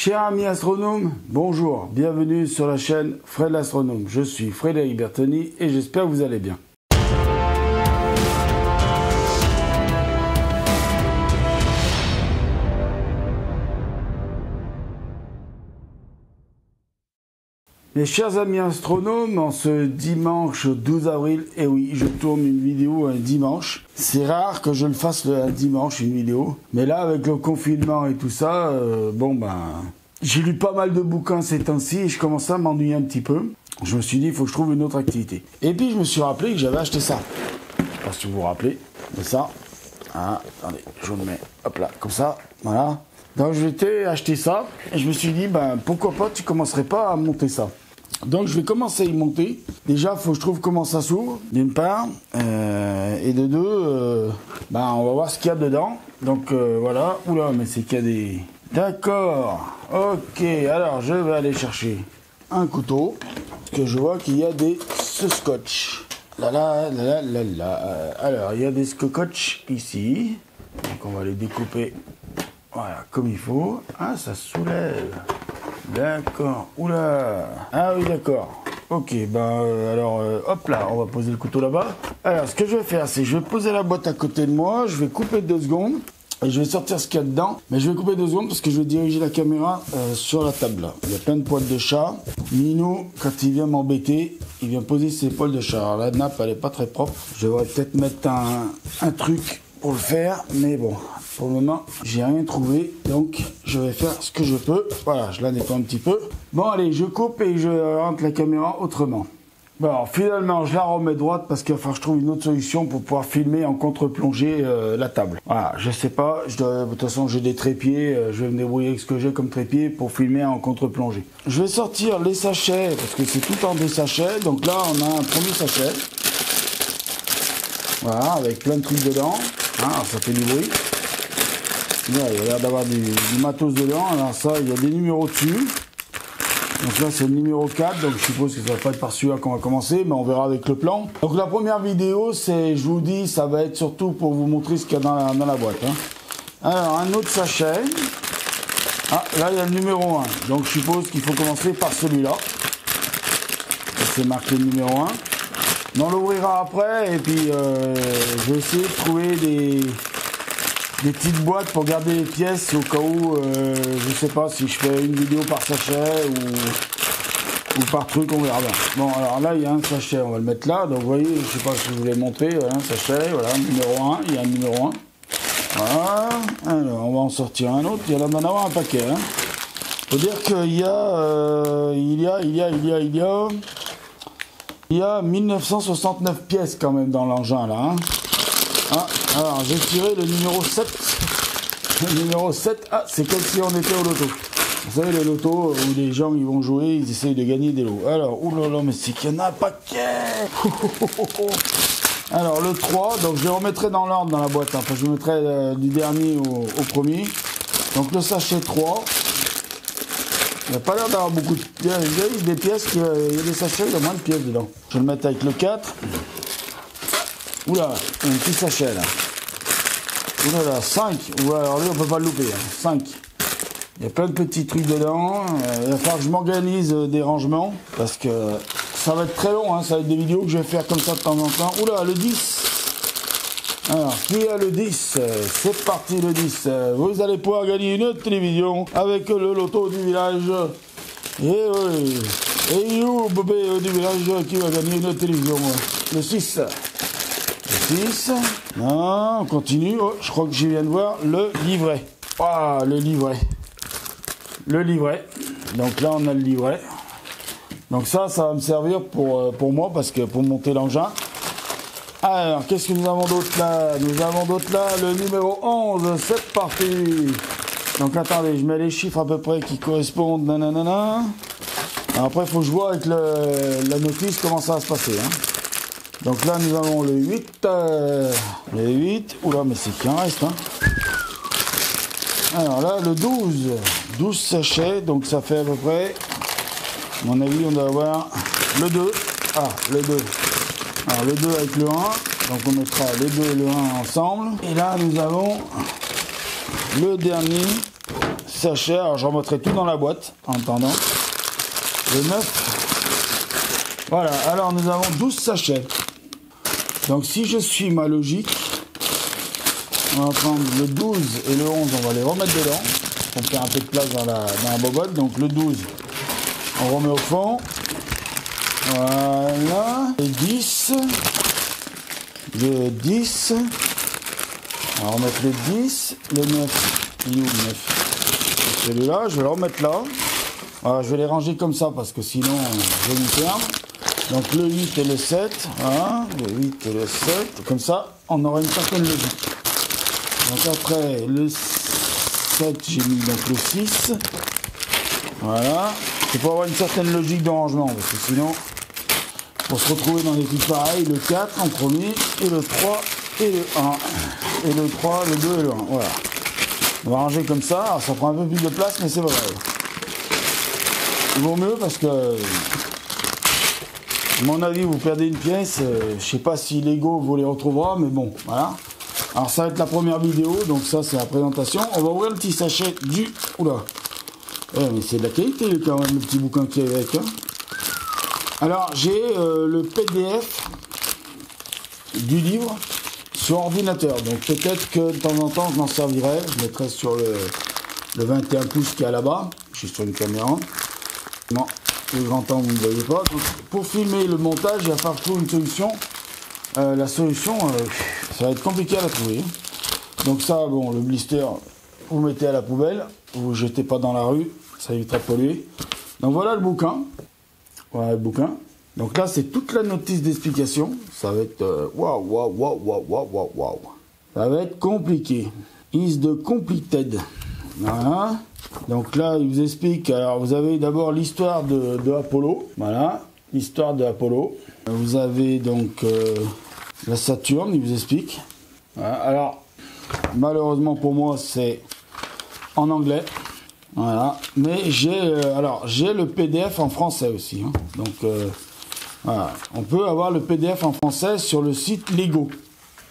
Chers amis astronomes, bonjour, bienvenue sur la chaîne Fred l'Astronome. Je suis Frédéric Bertoni et j'espère que vous allez bien. Mes chers amis astronomes, en ce dimanche 12 avril, et oui, je tourne une vidéo un dimanche. C'est rare que je le fasse un dimanche, une vidéo. Mais là, avec le confinement et tout ça, j'ai lu pas mal de bouquins ces temps-ci et je commençais à m'ennuyer un petit peu. Je me suis dit, il faut que je trouve une autre activité. Et puis, je me suis rappelé que j'avais acheté ça. Je sais pas si vous vous rappelez de ça. Ah, attendez, je le mets, hop là, comme ça, voilà. Donc, je m'étais acheté ça et je me suis dit, pourquoi pas, tu commencerais pas à monter ça. Donc je vais commencer à y monter. Déjà, il faut que je trouve comment ça s'ouvre, d'une part. Et de deux, on va voir ce qu'il y a dedans. Donc voilà. Oula, mais c'est qu'il y a des... D'accord. Ok, alors je vais aller chercher un couteau. Parce que je vois qu'il y a des scotch. Alors, il y a des scotch ici. Donc on va les découper. Voilà, comme il faut. Ah, ça soulève. D'accord. Oula. Ah oui, d'accord. Ok, hop là, on va poser le couteau là-bas. Alors, ce que je vais faire, c'est que je vais poser la boîte à côté de moi, je vais couper 2 secondes, et je vais sortir ce qu'il y a dedans. Mais je vais couper 2 secondes parce que je vais diriger la caméra sur la table là. Il y a plein de poils de chat. Minou, quand il vient m'embêter, il vient poser ses poils de chat. Alors, la nappe, elle est pas très propre. Je devrais peut-être mettre un truc pour le faire, mais bon, pour le moment, j'ai rien trouvé, donc je vais faire ce que je peux. Voilà, je la nettoie un petit peu. Bon, allez, je coupe et je rentre la caméra autrement. Bon, alors, finalement, je la remets droite parce qu'il va falloir que je trouve une autre solution pour pouvoir filmer en contre-plongée la table. Voilà, je sais pas, de toute façon, j'ai des trépieds, je vais me débrouiller avec ce que j'ai comme trépied pour filmer en contre-plongée. Je vais sortir les sachets, parce que c'est tout en des sachets, donc là, on a un premier sachet. Voilà, avec plein de trucs dedans. Ah, ça fait du bruit. Là, il y a l'air d'avoir du matos dedans. Alors ça, il y a des numéros dessus. Donc là, c'est le numéro 4. Donc je suppose que ça va pas être par celui-là qu'on va commencer, mais on verra avec le plan. Donc la première vidéo, c'est, je vous dis, ça va être surtout pour vous montrer ce qu'il y a dans la boîte. Hein. Alors, un autre sachet. Ah, là, il y a le numéro 1. Donc je suppose qu'il faut commencer par celui-là. C'est marqué le numéro 1. On l'ouvrira après et puis je vais essayer de trouver des petites boîtes pour garder les pièces au cas où je sais pas si je fais une vidéo par sachet ou par truc, on verra bien. Bon, alors là il y a un sachet, on va le mettre là. Donc vous voyez, je sais pas si je vous l'ai montré, voilà, un sachet, voilà, numéro 1, il y a un numéro 1. Voilà, alors on va en sortir un autre, il y en a d'en avoir un paquet. Hein. Faut dire qu'il y a il y a 1969 pièces quand même dans l'engin là. Hein. Ah, alors j'ai tiré le numéro 7. Le numéro 7, ah, c'est comme si on était au loto. Vous savez, le loto où les gens ils vont jouer, ils essayent de gagner des lots. Alors, oulala, mais c'est qu'il y en a un paquet. Alors, le 3, donc je les remettrai dans l'ordre dans la boîte. Hein, enfin, je mettrai du dernier au premier. Donc, le sachet 3. Il n'y a pas l'air d'avoir beaucoup de pièces. Il y a des pièces, il y a des sachets, il y a moins de pièces dedans. Je vais le mettre avec le 4. Oula, un petit sachet là. Oula, 5. Oula, alors lui, on peut pas le louper. Hein. 5. Il y a plein de petits trucs dedans. Il va falloir que je m'organise des rangements. Parce que ça va être très long. Hein. Ça va être des vidéos que je vais faire comme ça de temps en temps. Oula, le 10. Alors, qui a le 10? C'est parti le 10. Vous allez pouvoir gagner une télévision avec le loto du village. Et oui. Et you, bébé du village, qui va gagner une télévision? Le 6. Le 6. Non, on continue. Oh, je crois que je viens de voir le livret. Ah, le livret. Le livret. Donc là, on a le livret. Donc ça va me servir pour moi, parce que pour monter l'engin. Alors, qu'est-ce que nous avons d'autre là? Nous avons d'autre là, le numéro 11, c'est parti. Donc, attendez, je mets les chiffres à peu près qui correspondent, nanana. Alors, après, il faut que je vois avec la notice comment ça va se passer. Hein. Donc là, nous avons le 8. Le 8, oula, mais c'est qu'il en reste. Hein. Alors là, le 12. 12 sachets, donc ça fait à peu près, à mon avis, on doit avoir le 2. Ah, le 2. Alors le 2 avec le 1, donc on mettra les 2 et le 1 ensemble. Et là nous avons le dernier, sachets. Alors je remettrai tout dans la boîte en attendant. Le 9. Voilà, alors nous avons 12 sachets. Donc si je suis ma logique, on va prendre le 12 et le 11, on va les remettre dedans. Pour faire un peu de place dans la bobotte. Donc le 12, on remet au fond. Voilà. Le 10. Le 10. On va remettre le 10. Le 9. Il est où le 9? Celui-là, je vais le remettre là. Voilà, je vais les ranger comme ça parce que sinon je vais me perdre. Donc le 8 et le 7. Voilà. Le 8 et le 7. Comme ça, on aura une certaine logique. Donc après, le 7, j'ai mis donc le 6. Voilà. C'est pour avoir une certaine logique de rangement parce que sinon, pour se retrouver dans des trucs pareils, le 4 en premier, et le 3 et le 1. Et le 3, le 2 et le 1. Voilà. On va ranger comme ça. Alors, ça prend un peu plus de place, mais c'est pas grave. Il vaut mieux parce que, à mon avis, vous perdez une pièce. Je sais pas si Lego vous les retrouvera, mais bon, voilà. Alors, ça va être la première vidéo, donc ça, c'est la présentation. On va ouvrir le petit sachet du... Oula. Ouais, mais c'est de la qualité, quand même, le petit bouquin qui est avec. Hein. Alors, j'ai le PDF du livre sur ordinateur. Donc, peut-être que de temps en temps, je m'en servirai. Je mettrai sur le 21 pouces qui est là-bas. Je suis sur une caméra. Non, le grand temps, vous ne voyez pas. Donc, pour filmer le montage, il va falloir trouver une solution. La solution, ça va être compliqué à la trouver. Donc ça, bon, le blister, vous mettez à la poubelle. Vous ne jetez pas dans la rue. Ça évitera de polluer. Donc voilà le bouquin. Voilà le bouquin. Donc là, c'est toute la notice d'explication. Ça va être... waouh. Ça va être compliqué. Is the completed. Voilà. Donc là, il vous explique... Alors, vous avez d'abord l'histoire de Apollo. Voilà. L'histoire de Apollo. Vous avez donc la Saturne, il vous explique. Voilà. Alors, malheureusement pour moi, c'est en anglais. Voilà, mais j'ai le PDF en français aussi. Hein. Donc voilà, on peut avoir le PDF en français sur le site Lego.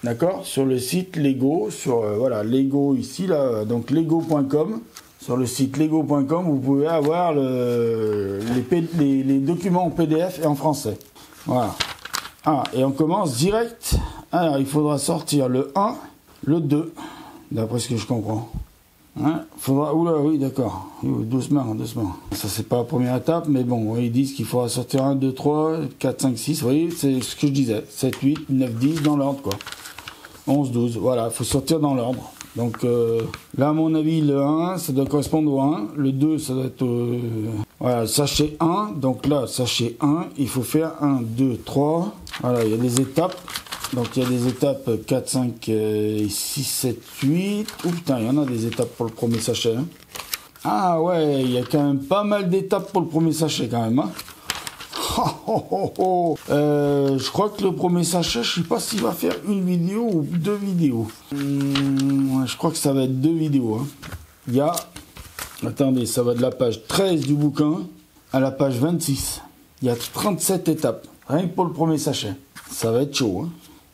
D'accord, sur le site Lego, sur voilà Lego ici là, donc lego.com. Sur le site lego.com, vous pouvez avoir les documents en PDF et en français. Voilà. Ah, et on commence direct. Alors, il faudra sortir le 1, le 2, d'après ce que je comprends. Hein, faudra... Oula, oui, d'accord. Doucement. Ça, c'est pas la première étape, mais bon, ils disent qu'il faudra sortir 1, 2, 3, 4, 5, 6. Vous voyez, c'est ce que je disais. 7, 8, 9, 10, dans l'ordre, quoi. 11, 12. Voilà, il faut sortir dans l'ordre. Donc, là, à mon avis, le 1, ça doit correspondre au 1. Le 2, ça doit être... voilà, sachet 1. Donc là, sachet 1, il faut faire 1, 2, 3. Voilà, il y a des étapes. Donc il y a des étapes 4, 5, 6, 7, 8. Ouh putain, il y en a des étapes pour le premier sachet. Hein. Ah ouais, il y a quand même pas mal d'étapes pour le premier sachet quand même. Hein. Je crois que le premier sachet, je sais pas s'il va faire une vidéo ou 2 vidéos. Je crois que ça va être 2 vidéos. Hein. Il y a... Attendez, ça va de la page 13 du bouquin à la page 26. Il y a 37 étapes, rien que pour le premier sachet. Ça va être chaud, hein.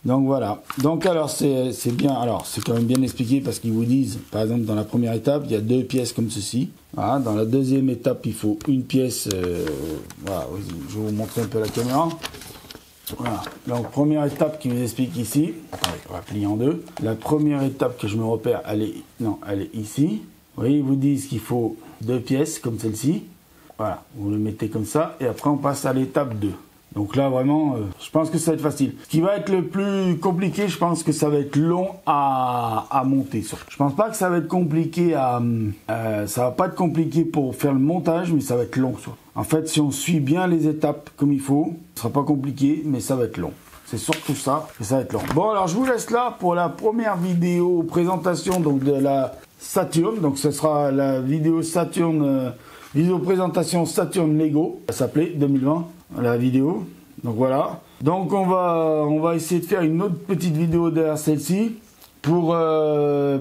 Donc voilà. Donc alors c'est bien. Alors c'est quand même bien expliqué parce qu'ils vous disent, par exemple dans la première étape, il y a 2 pièces comme ceci. Voilà. Dans la deuxième étape, il faut une pièce. Voilà. Je vais vous montrer un peu la caméra. Voilà. Donc première étape qui vous explique ici. Attendez, on va plier en deux. La première étape que je me repère, elle est ici. Vous voyez, ils vous disent qu'il faut 2 pièces comme celle-ci. Voilà. Vous le mettez comme ça et après on passe à l'étape 2. Donc là, vraiment, je pense que ça va être facile. Ce qui va être le plus compliqué, je pense que ça va être long à monter. Je pense pas que ça va être compliqué ça va pas être compliqué pour faire le montage, mais ça va être long. En fait, si on suit bien les étapes comme il faut, ce sera pas compliqué, mais ça va être long. C'est surtout ça, que ça va être long. Bon, alors je vous laisse là pour la première vidéo présentation donc de la Saturn. Donc ce sera la vidéo Saturn, vidéo présentation Saturn Lego. Ça s'appelait 2020. La vidéo, donc voilà. Donc on va essayer de faire une autre petite vidéo derrière celle-ci pour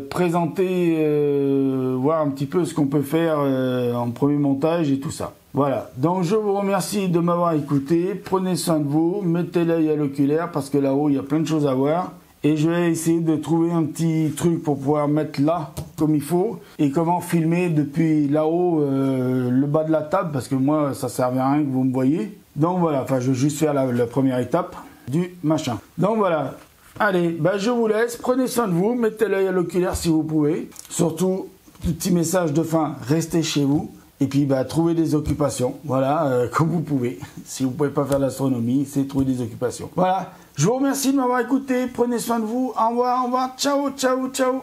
présenter, voir un petit peu ce qu'on peut faire en premier montage et tout ça. Voilà, donc je vous remercie de m'avoir écouté, prenez soin de vous, mettez l'œil à l'oculaire parce que là-haut il y a plein de choses à voir Et je vais essayer de trouver un petit truc pour pouvoir mettre là comme il faut. Et comment filmer depuis là-haut le bas de la table, parce que moi ça servait à rien que vous me voyez. Donc voilà, enfin je vais juste faire la première étape du machin. Donc voilà, allez, ben je vous laisse, prenez soin de vous, mettez l'œil à l'oculaire si vous pouvez. Surtout, petit message de fin, restez chez vous. Et puis bah, trouvez des occupations, voilà, comme vous pouvez. Si vous ne pouvez pas faire l'astronomie, c'est trouver des occupations. Voilà, je vous remercie de m'avoir écouté, prenez soin de vous, au revoir, ciao, ciao, ciao.